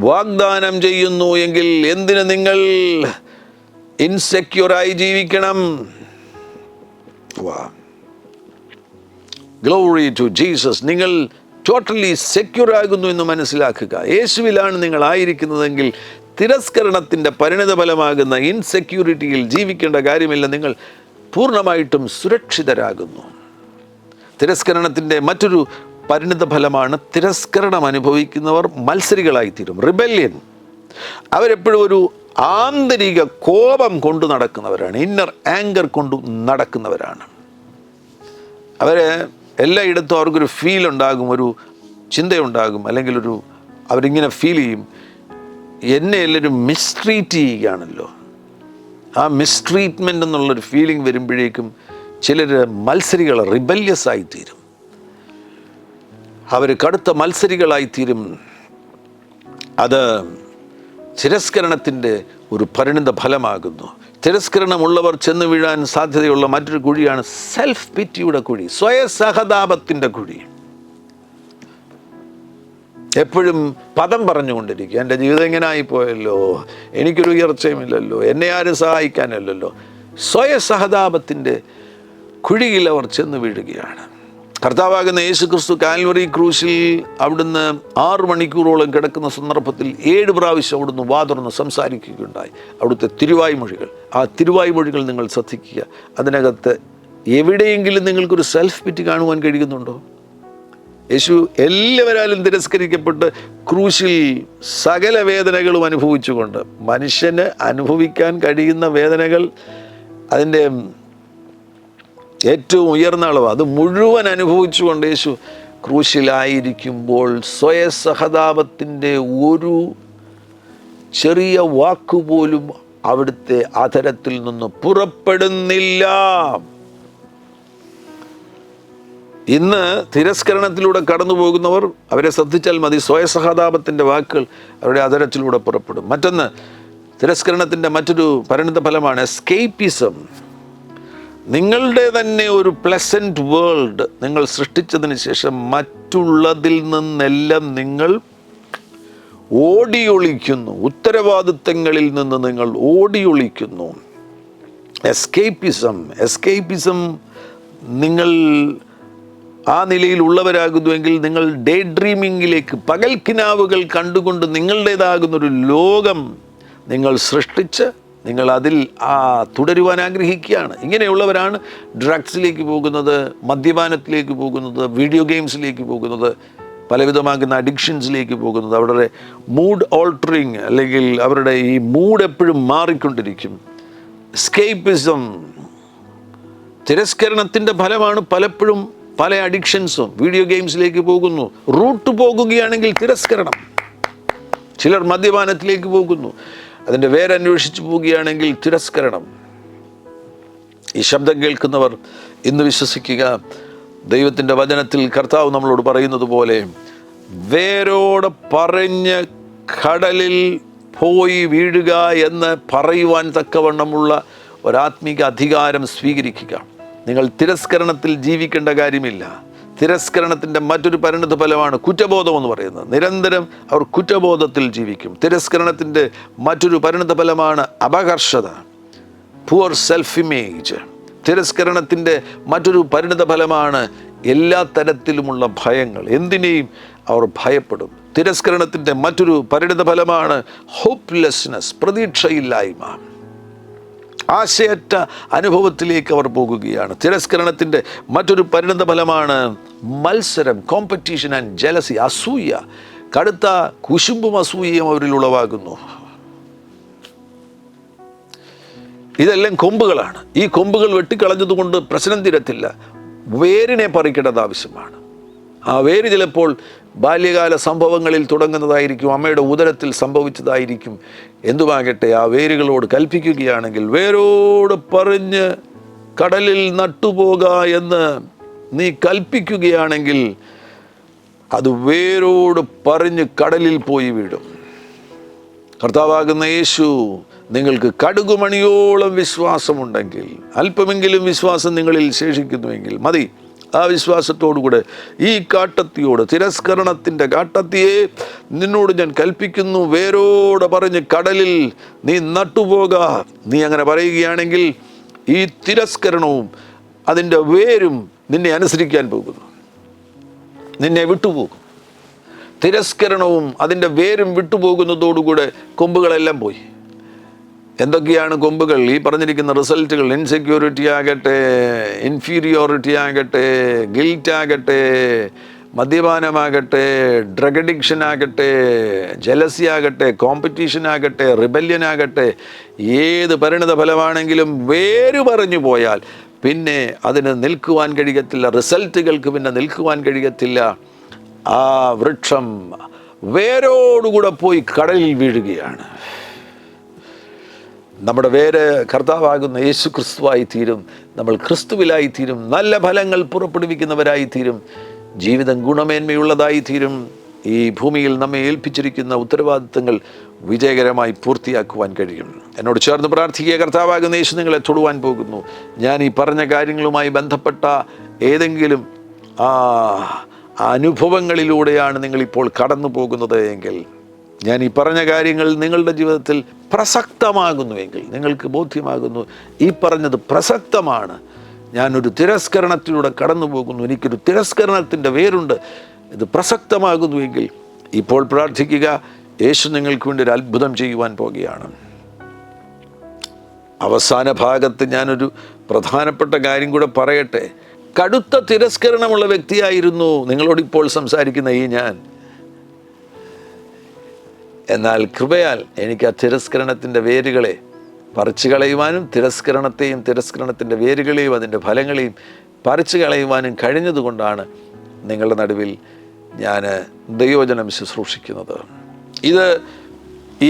വാഗ്ദാനം ചെയ്യുന്നു എങ്കിൽ എന്തിന് നിങ്ങൾ ഇൻസെക്യൂറായി ജീവിക്കണം? Glory to Jesus. നിങ്ങൾ ടോട്ടലി സെക്യൂർ ആകുന്നു എന്ന് മനസ്സിലാക്കുക. യേശുവിലാണ് നിങ്ങൾ ആയിരിക്കുന്നതെങ്കിൽ തിരസ്കരണത്തിൻ്റെ പരിണിതഫലമാകുന്ന ഇൻസെക്യൂരിറ്റിയിൽ ജീവിക്കേണ്ട കാര്യമില്ല. നിങ്ങൾ പൂർണ്ണമായിട്ടും സുരക്ഷിതരാകുന്നു. തിരസ്കരണത്തിൻ്റെ മറ്റൊരു പരിണിത ഫലമാണ് തിരസ്കരണം അനുഭവിക്കുന്നവർ മത്സരികളായിത്തീരും. റിബല്യൻ. അവരെപ്പോഴും ഒരു ആന്തരിക കോപം കൊണ്ടു നടക്കുന്നവരാണ്, ഇന്നർ ആങ്കർ കൊണ്ടു നടക്കുന്നവരാണ്. അവരെ എല്ലായിടത്തും അവർക്കൊരു ഫീൽ ഉണ്ടാകും, ഒരു ചിന്തയുണ്ടാകും, അല്ലെങ്കിൽ അവരിങ്ങനെ ഫീൽ ചെയ്യും, എന്നെ എല്ലാവരും മിസ്ട്രീറ്റ് ചെയ്യുകയാണല്ലോ. ആ മിസ്ട്രീറ്റ്മെൻ്റ് എന്നുള്ളൊരു ഫീലിംഗ് വരുമ്പോഴേക്കും ചിലർ മത്സരികൾ, റിബല്യസ് ആയിത്തീരും. അവർ കടുത്ത മത്സരികളായിത്തീരും. അത് തിരസ്കരണത്തിൻ്റെ ഒരു പരിണിത ഫലമാകുന്നു. തിരസ്കരണമുള്ളവർ ചെന്ന് വീഴാൻ സാധ്യതയുള്ള മറ്റൊരു കുഴിയാണ് സെൽഫ് പിറ്റിയുടെ കുഴി, സ്വയസഹതാപത്തിൻ്റെ കുഴി. എപ്പോഴും പദം പറഞ്ഞുകൊണ്ടിരിക്കുക, എൻ്റെ ജീവിതം ഇങ്ങനെ ആയിപ്പോയല്ലോ, എനിക്കൊരു ഉയർച്ചയുമില്ലല്ലോ, എന്നെ ആരും സഹായിക്കാനല്ലല്ലോ. സ്വയസഹതാപത്തിൻ്റെ കുഴിയിൽ അവർ ചെന്ന് വീഴുകയാണ്. കർത്താവാകുന്ന യേശുക്രിസ്തു കാൽവറി ക്രൂശിൽ അവിടുന്ന് 6 മണിക്കൂറോളം കിടക്കുന്ന സന്ദർഭത്തിൽ 7 പ്രാവശ്യം അവിടുന്ന് വാതുറന്ന് സംസാരിക്കുകയുണ്ടായി. അവിടുത്തെ തിരുവായ്മൊഴികൾ, ആ തിരുവായ്മൊഴികൾ നിങ്ങൾ ശ്രദ്ധിക്കുക. അതിനകത്ത് എവിടെയെങ്കിലും നിങ്ങൾക്കൊരു സെൽഫ് പിറ്റി കാണുവാൻ കഴിയുന്നുണ്ടോ? യേശു എല്ലാവരാലും തിരസ്കരിക്കപ്പെട്ട് ക്രൂശിൽ സകല വേദനകളും അനുഭവിച്ചുകൊണ്ട്, മനുഷ്യന് അനുഭവിക്കാൻ കഴിയുന്ന വേദനകൾ അതിൻ്റെ ഏറ്റവും ഉയർന്ന അളവ്, അത് മുഴുവൻ അനുഭവിച്ചുകൊണ്ട് യേശു ക്രൂശിലായിരിക്കുമ്പോൾ സ്വയസഹതാപത്തിൻ്റെ ഒരു ചെറിയ വാക്കുപോലും അവിടുത്തെ അധരത്തിൽ നിന്ന് പുറപ്പെടുന്നില്ല. ഇന്ന് തിരസ്കരണത്തിലൂടെ കടന്നു പോകുന്നവർ, അവരെ ശ്രദ്ധിച്ചാൽ മതി, സ്വയസഹതാപത്തിൻ്റെ വാക്കുകൾ അവരുടെ അധരത്തിലൂടെ പുറപ്പെടും. മറ്റൊന്ന്, തിരസ്കരണത്തിൻ്റെ മറ്റൊരു പരിണിത ഫലമാണ് എസ്കേപ്പിസം. നിങ്ങളുടെ തന്നെ ഒരു പ്ലസന്റ് വേൾഡ് നിങ്ങൾ സൃഷ്ടിച്ചതിന് ശേഷം മറ്റുള്ളതിൽ നിന്നെല്ലാം നിങ്ങൾ ഓടിയൊളിക്കുന്നു. ഉത്തരവാദിത്തങ്ങളിൽ നിന്ന് നിങ്ങൾ ഓടിയൊളിക്കുന്നു. എസ്കേപ്പിസം നിങ്ങൾ ആ നിലയിൽ ഉള്ളവരാകുന്നുവെങ്കിൽ നിങ്ങൾ ഡേ ഡ്രീമിങ്ങിലേക്ക്, പകൽക്കിനാവുകൾ കണ്ടുകൊണ്ട് നിങ്ങളുടേതാകുന്നൊരു ലോകം നിങ്ങൾ സൃഷ്ടിച്ച് നിങ്ങൾ അതിൽ തുടരുവാൻ ആഗ്രഹിക്കുകയാണ്. ഇങ്ങനെയുള്ളവരാണ് ഡ്രഗ്സിലേക്ക് പോകുന്നത്, മദ്യപാനത്തിലേക്ക് പോകുന്നത്, വീഡിയോ ഗെയിംസിലേക്ക് പോകുന്നത്, പലവിധമാകുന്ന അഡിക്ഷൻസിലേക്ക് പോകുന്നത്. അവരുടെ മൂഡ് ഓൾട്ടറിങ്, അല്ലെങ്കിൽ അവരുടെ ഈ മൂഡ് എപ്പോഴും മാറിക്കൊണ്ടിരിക്കും. എസ്കേപ്പിസം, തിരസ്കരണത്തിൻ്റെ ഫലമാണ് പലപ്പോഴും പല അഡിക്ഷൻസും. വീഡിയോ ഗെയിംസിലേക്ക് പോകുന്നു, റൂട്ട് പോകുകയാണെങ്കിൽ തിരസ്കരണം. ചിലർ മദ്യപാനത്തിലേക്ക് പോകുന്നു, അതിൻ്റെ വേരന്വേഷിച്ച് പോവുകയാണെങ്കിൽ തിരസ്കരണം. ഈ ശബ്ദം കേൾക്കുന്നവർ ഇന്ന് വിശ്വസിക്കുക, ദൈവത്തിൻ്റെ വചനത്തിൽ കർത്താവ് നമ്മളോട് പറയുന്നത് പോലെ വേരോടെ പറഞ്ഞ് കടലിൽ പോയി വീഴുക എന്ന് പറയുവാൻ തക്കവണ്ണമുള്ള ഒരാത്മീക അധികാരം സ്വീകരിക്കുക. നിങ്ങൾ തിരസ്കരണത്തിൽ ജീവിക്കേണ്ട കാര്യമില്ല. തിരസ്കരണത്തിൻ്റെ മറ്റൊരു പരിണിത ഫലമാണ് കുറ്റബോധം എന്ന് പറയുന്നത്. നിരന്തരം അവർ കുറ്റബോധത്തിൽ ജീവിക്കും. തിരസ്കരണത്തിൻ്റെ മറ്റൊരു പരിണിത ഫലമാണ് അപകർഷത, പുവർ സെൽഫ് ഇമേജ്. തിരസ്കരണത്തിൻ്റെ മറ്റൊരു പരിണിത ഫലമാണ് എല്ലാ തരത്തിലുമുള്ള ഭയങ്ങൾ. എന്തിനേയും അവർ ഭയപ്പെടും. തിരസ്കരണത്തിൻ്റെ മറ്റൊരു പരിണിത ഫലമാണ് ഹോപ്പ്ലെസ്നെസ്, പ്രതീക്ഷയില്ലായ്മ. ആശയറ്റ അനുഭവത്തിലേക്ക് അവർ പോകുകയാണ്. തിരസ്കരണത്തിൻ്റെ മറ്റൊരു പരിണിത ഫലമാണ് മത്സരം, കോമ്പറ്റീഷൻ ആൻഡ് ജലസി, അസൂയ. കടുത്ത കുശുമ്പും അസൂയയും അവരിൽ ഉളവാകുന്നു. ഇതെല്ലാം കൊമ്പുകളാണ്. ഈ കൊമ്പുകൾ വെട്ടിക്കളഞ്ഞതുകൊണ്ട് പ്രശ്നം തീരത്തില്ല. വേരിനെ പറിക്കേണ്ടത് ആവശ്യമാണ്. ആ വേര് ചിലപ്പോൾ ബാല്യകാല സംഭവങ്ങളിൽ തുടങ്ങുന്നതായിരിക്കും, അമ്മയുടെ ഉദരത്തിൽ സംഭവിച്ചതായിരിക്കും. എന്തുമാകട്ടെ, ആ വേരുകളോട് കൽപ്പിക്കുകയാണെങ്കിൽ, വേരോട് പറഞ്ഞ് കടലിൽ നട്ടുപോക എന്ന് നീ കൽപ്പിക്കുകയാണെങ്കിൽ, അത് വേരോട് പറഞ്ഞ് കടലിൽ പോയി വീഴും. കർത്താവാകുന്ന യേശു നിങ്ങൾക്ക് കടുകുമണിയോളം വിശ്വാസമുണ്ടെങ്കിൽ, അല്പമെങ്കിലും വിശ്വാസം നിങ്ങളിൽ ശേഷിക്കുന്നുവെങ്കിൽ മതി. ആ വിശ്വാസത്തോടുകൂടെ ഈ കാട്ടത്തിയോട്, തിരസ്കരണത്തിൻ്റെ കാട്ടത്തിയെ നിന്നോട് ഞാൻ കൽപ്പിക്കുന്നു, വേരോടെ പറഞ്ഞ് കടലിൽ നീ നട്ടുപോക. നീ അങ്ങനെ പറയുകയാണെങ്കിൽ ഈ തിരസ്കരണവും അതിൻ്റെ വേരും നിന്നെ അനുസരിക്കാൻ പോകുന്നു, നിന്നെ വിട്ടുപോകും. തിരസ്കരണവും അതിൻ്റെ വേരും വിട്ടുപോകുന്നതോടുകൂടെ കൊമ്പുകളെല്ലാം പോയി. എന്തൊക്കെയാണ് കൊമ്പുകൾ? ഈ പറഞ്ഞിരിക്കുന്ന റിസൾട്ടുകൾ. ഇൻസെക്യൂരിറ്റി ആകട്ടെ, ഇൻഫീരിയോറിറ്റി ആകട്ടെ, ഗിൽറ്റ് ആകട്ടെ, മദ്യപാനമാകട്ടെ, ഡ്രഗ് അഡിക്ഷൻ ആകട്ടെ, ജലസി ആകട്ടെ, കോമ്പറ്റീഷൻ ആകട്ടെ, റിബല്യൻ ആകട്ടെ, ഏത് പരിണിത ഫലമാണെങ്കിലും വേര് പറഞ്ഞു പോയാൽ പിന്നെ അതിന് നിൽക്കുവാൻ കഴിയത്തില്ല. റിസൾട്ടുകൾക്ക് പിന്നെ നിൽക്കുവാൻ കഴിയത്തില്ല. ആ വൃക്ഷം വേരോടുകൂടെ പോയി കടലിൽ വീഴുകയാണ്. നമ്മുടെ വേര് കർത്താവാകുന്ന യേശു ക്രിസ്തുവായി തീരും. നമ്മൾ ക്രിസ്തുവിലായി തീരും. നല്ല ഫലങ്ങൾ പുറപ്പെടുവിക്കുന്നവരായി തീരും. ജീവിതം ഗുണമേന്മയുള്ളതായി തീരും. ഈ ഭൂമിയിൽ നമ്മെ ഏൽപ്പിച്ചിരിക്കുന്ന ഉത്തരവാദിത്തങ്ങൾ വിജയകരമായി പൂർത്തിയാക്കുവാൻ കഴിയും. എന്നോട് ചേർന്ന് പ്രാർത്ഥിക്കുക. കർത്താവാകുന്ന യേശു നിങ്ങളെ തൊടുവാൻ പോകുന്നു. ഞാൻ ഈ പറഞ്ഞ കാര്യങ്ങളുമായി ബന്ധപ്പെട്ട ഏതെങ്കിലും അനുഭവങ്ങളിലൂടെയാണ് നിങ്ങളിപ്പോൾ കടന്നു പോകുന്നത് എങ്കിൽ, ഞാൻ ഈ പറഞ്ഞ കാര്യങ്ങൾ നിങ്ങളുടെ ജീവിതത്തിൽ പ്രസക്തമാകുന്നുവെങ്കിൽ, നിങ്ങൾക്ക് ബോധ്യമാകുന്നു ഈ പറഞ്ഞത് പ്രസക്തമാണ്, ഞാനൊരു തിരസ്കരണത്തിലൂടെ കടന്നു പോകുന്നു, എനിക്കൊരു തിരസ്കരണത്തിൻ്റെ വേരുണ്ട്, ഇത് പ്രസക്തമാകുന്നുവെങ്കിൽ ഇപ്പോൾ പ്രാർത്ഥിക്കുക. യേശു നിങ്ങൾക്ക് വേണ്ടി ഒരു അത്ഭുതം ചെയ്യുവാൻ പോകുകയാണ്. അവസാന ഭാഗത്ത് ഞാനൊരു പ്രധാനപ്പെട്ട കാര്യം കൂടെ പറയട്ടെ. കടുത്ത തിരസ്കരണമുള്ള വ്യക്തിയായിരുന്നു നിങ്ങളോടിപ്പോൾ സംസാരിക്കുന്ന ഈ ഞാൻ. എന്നാൽ കൃപയാൽ എനിക്ക് ആ തിരസ്കരണത്തിൻ്റെ വേരുകളെ പറിച്ചു കളയുവാനും തിരസ്കരണത്തെയും തിരസ്കരണത്തിൻ്റെ വേരുകളെയും അതിൻ്റെ ഫലങ്ങളെയും പറിച്ചു കളയുവാനും കഴിഞ്ഞതുകൊണ്ടാണ് നിങ്ങളുടെ നടുവിൽ ഞാൻ ദൈവവചനം ശുശ്രൂഷിക്കുന്നത്. ഇത്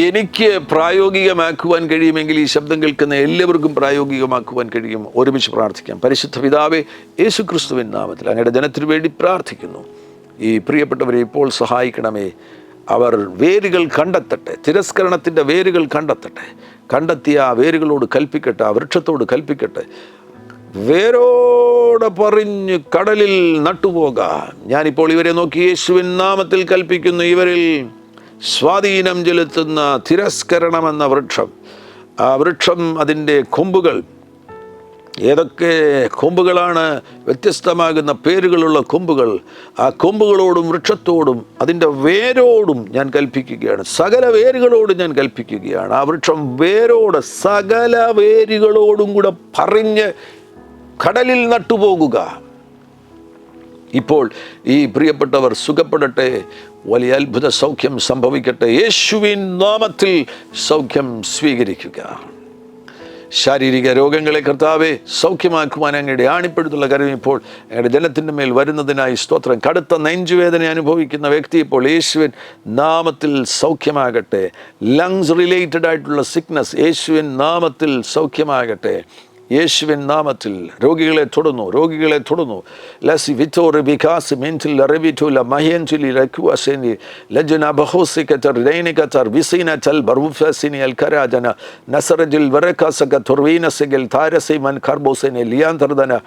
എനിക്ക് പ്രായോഗികമാക്കുവാൻ കഴിയുമെങ്കിൽ ഈ ശബ്ദം കേൾക്കുന്ന എല്ലാവർക്കും പ്രായോഗികമാക്കുവാൻ കഴിയും. ഒരുമിച്ച് പ്രാർത്ഥിക്കാം. പരിശുദ്ധ പിതാവേ, യേശുക്രിസ്തുവിൻ നാമത്തിൽ അങ്ങയുടെ ജനത്തിനു വേണ്ടി പ്രാർത്ഥിക്കുന്നു. ഈ പ്രിയപ്പെട്ടവരെ ഇപ്പോൾ സഹായിക്കണമേ. അവർ വേരുകൾ കണ്ടെത്തട്ടെ, തിരസ്കരണത്തിൻ്റെ വേരുകൾ കണ്ടെത്തട്ടെ. കണ്ടെത്തിയ ആ വേരുകളോട് കൽപ്പിക്കട്ടെ, ആ വൃക്ഷത്തോട് കൽപ്പിക്കട്ടെ, വേരോടെ പറിഞ്ഞ് കടലിൽ നട്ടുപോകാം. ഞാനിപ്പോൾ ഇവരെ നോക്കി യേശുവിൻ നാമത്തിൽ കൽപ്പിക്കുന്നു. ഇവരിൽ സ്വാധീനം ചെലുത്തുന്ന തിരസ്കരണമെന്ന വൃക്ഷം, ആ വൃക്ഷം അതിൻ്റെ കൊമ്പുകൾ, ഏതൊക്കെ കൊമ്പുകളാണ്? വ്യത്യസ്തമാകുന്ന പേരുകളുള്ള കൊമ്പുകൾ. ആ കൊമ്പുകളോടും വൃക്ഷത്തോടും അതിൻ്റെ വേരോടും ഞാൻ കൽപ്പിക്കുകയാണ്. സകല വേരുകളോടും ഞാൻ കൽപ്പിക്കുകയാണ്. ആ വൃക്ഷം വേരോട് സകല വേരുകളോടും കൂടെ പറിഞ്ഞ് കടലിൽ നട്ടുപോകുക. ഇപ്പോൾ ഈ പ്രിയപ്പെട്ടവർ സുഖപ്പെടട്ടെ. വലിയ അത്ഭുത സൗഖ്യം സംഭവിക്കട്ടെ. യേശുവിൻ നാമത്തിൽ സൗഖ്യം സ്വീകരിക്കുക. ശാരീരിക രോഗങ്ങളെ കർത്താവെ സൗഖ്യമാക്കുവാൻ അങ്ങയുടെ ആണിപ്പെടുത്തുള്ള കാര്യം ഇപ്പോൾ അങ്ങയുടെ ജനത്തിൻ്റെ മേൽ വരുന്നതിനായി സ്തോത്രം. കടുത്ത നെഞ്ചുവേദന അനുഭവിക്കുന്ന വ്യക്തി ഇപ്പോൾ യേശുവിൻ നാമത്തിൽ സൗഖ്യമാകട്ടെ. ലങ്സ് റിലേറ്റഡ് ആയിട്ടുള്ള സിക്നസ് യേശുവിൻ നാമത്തിൽ സൗഖ്യമാകട്ടെ. യേശുവിൻ നാമത്തിൽ രോഗികളെ തൊടുന്നു, രോഗികളെ തൊടുന്നു. ലസി വിറ്റോറ് വികാസ് മെന്റിൽ റെവിറ്റുല മഹിയൻചുലി റെക്കുവസെനി ലജന ബഹോസിക്കറ്റർ രൈനികറ്റർ വിസീനറ്റൽ ബർവുഫസിനി അൽക്കരാജന നസറജിൽ വരക്കാസക തുർവീനസിഗൽ താരസിമൻ കർബോസിനെ ലിയാന്തർദന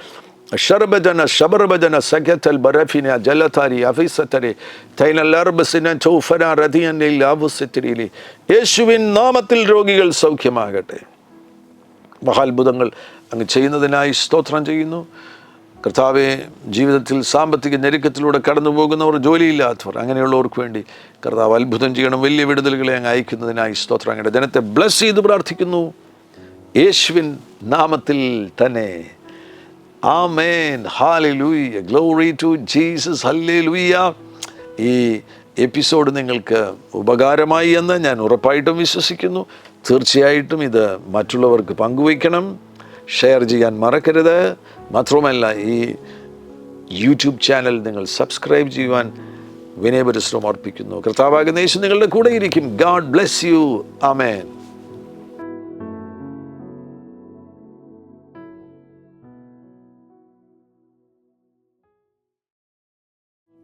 ഷർബജന ഷബർബജന സഖ്യത്തൽ ബറഫിന ജലതാരി അഫീസത്തരെ തൈനല്ലർബസിന ചൗഫന റദിയനിൽ ആവുസിത്തിരിലി. യേശുവിൻ നാമത്തിൽ രോഗികൾ സൗഖ്യമാകട്ടെ. മഹാത്ഭുതങ്ങൾ അങ്ങ് ചെയ്യുന്നതിനായി സ്തോത്രം ചെയ്യുന്നു. കർത്താവെ, ജീവിതത്തിൽ സാമ്പത്തിക ഞെരുക്കത്തിലൂടെ കടന്നു പോകുന്നവർ, ജോലിയില്ലാത്തവർ, അങ്ങനെയുള്ളവർക്ക് വേണ്ടി കർത്താവ് അത്ഭുതം ചെയ്യണം. വലിയ വിടുതലുകളെ അങ്ങ് അയക്കുന്നതിനായി സ്തോത്രം. അങ്ങയുടെ ജനത്തെ ബ്ലസ് ചെയ്ത് പ്രാർത്ഥിക്കുന്നു യേശുവിൻ നാമത്തിൽ തന്നെ. ആമേൻ. ഹല്ലേലൂയ. Glory to Jesus. ഹല്ലേലൂയ. ഈ എപ്പിസോഡ് നിങ്ങൾക്ക് ഉപകാരമായി എന്ന് ഞാൻ ഉറപ്പായിട്ടും വിശ്വസിക്കുന്നു. തീർച്ചയായിട്ടും ഇത് മറ്റുള്ളവർക്ക് പങ്കുവയ്ക്കണം, ഷെയർ ചെയ്യാൻ മറക്കരുത്. മാത്രമല്ല, ഈ യൂട്യൂബ് ചാനൽ നിങ്ങൾ സബ്സ്ക്രൈബ് ചെയ്യുവാൻ വിനയപരിശ്രമം അർപ്പിക്കുന്നു. കർത്താവാകുന്ന യേശു നിങ്ങളുടെ കൂടെ ഇരിക്കും. God bless you. ആമേൻ.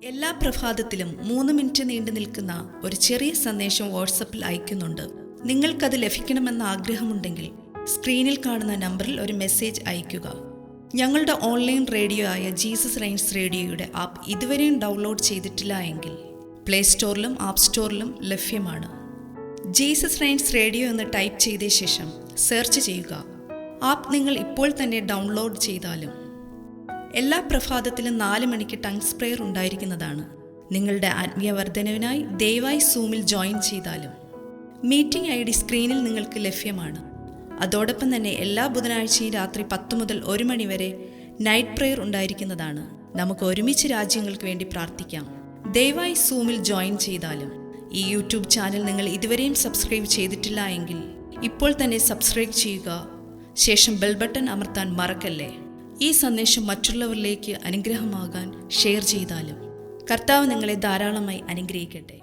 എല്ലാ പ്രഭാതത്തിലും 3 മിനിറ്റ് നീണ്ടു നിൽക്കുന്ന ഒരു ചെറിയ സന്ദേശം വാട്സപ്പിൽ അയക്കുന്നുണ്ട്. നിങ്ങൾക്കത് ലഭിക്കണമെന്ന ആഗ്രഹമുണ്ടെങ്കിൽ സ്ക്രീനിൽ കാണുന്ന നമ്പറിൽ ഒരു മെസ്സേജ് അയയ്ക്കുക. ഞങ്ങളുടെ ഓൺലൈൻ റേഡിയോ ആയ ജീസസ് റൈൻസ് റേഡിയോയുടെ ആപ്പ് ഇതുവരെയും ഡൗൺലോഡ് ചെയ്തിട്ടില്ല എങ്കിൽ പ്ലേ സ്റ്റോറിലും ആപ്പ് സ്റ്റോറിലും ലഭ്യമാണ്. ജീസസ് റൈൻസ് റേഡിയോ എന്ന് ടൈപ്പ് ചെയ്ത ശേഷം സെർച്ച് ചെയ്യുക. ആപ്പ് നിങ്ങൾ ഇപ്പോൾ തന്നെ ഡൗൺലോഡ് ചെയ്താലും. എല്ലാ പ്രഭാതത്തിലും 4 മണിക്ക് ടങ്സ് പ്രെയർ ഉണ്ടായിരിക്കുന്നതാണ്. നിങ്ങളുടെ ആത്മീയ വർധനവിനായി ദയവായി സൂമിൽ ജോയിൻ ചെയ്താലും. മീറ്റിംഗ് ID സ്ക്രീനിൽ നിങ്ങൾക്ക് ലഭ്യമാണ്. അതോടൊപ്പം തന്നെ എല്ലാ ബുധനാഴ്ചയും രാത്രി 10 മുതൽ 1 മണി വരെ നൈറ്റ് പ്രെയർ ഉണ്ടായിരിക്കുന്നതാണ്. നമുക്ക് ഒരുമിച്ച് രാജ്യങ്ങൾക്ക് വേണ്ടി പ്രാർത്ഥിക്കാം. ദയവായി സൂമിൽ ജോയിൻ ചെയ്താലും. ഈ യൂട്യൂബ് ചാനൽ നിങ്ങൾ ഇതുവരെയും സബ്സ്ക്രൈബ് ചെയ്തിട്ടില്ല എങ്കിൽ ഇപ്പോൾ തന്നെ സബ്സ്ക്രൈബ് ചെയ്യുക. ശേഷം ബെൽ ബട്ടൺ അമർത്താൻ മറക്കല്ലേ. ഈ സന്ദേശം മറ്റുള്ളവരിലേക്ക് അനുഗ്രഹമാകാൻ ഷെയർ ചെയ്താലും. കർത്താവ് നിങ്ങളെ ധാരാളമായി അനുഗ്രഹിക്കട്ടെ.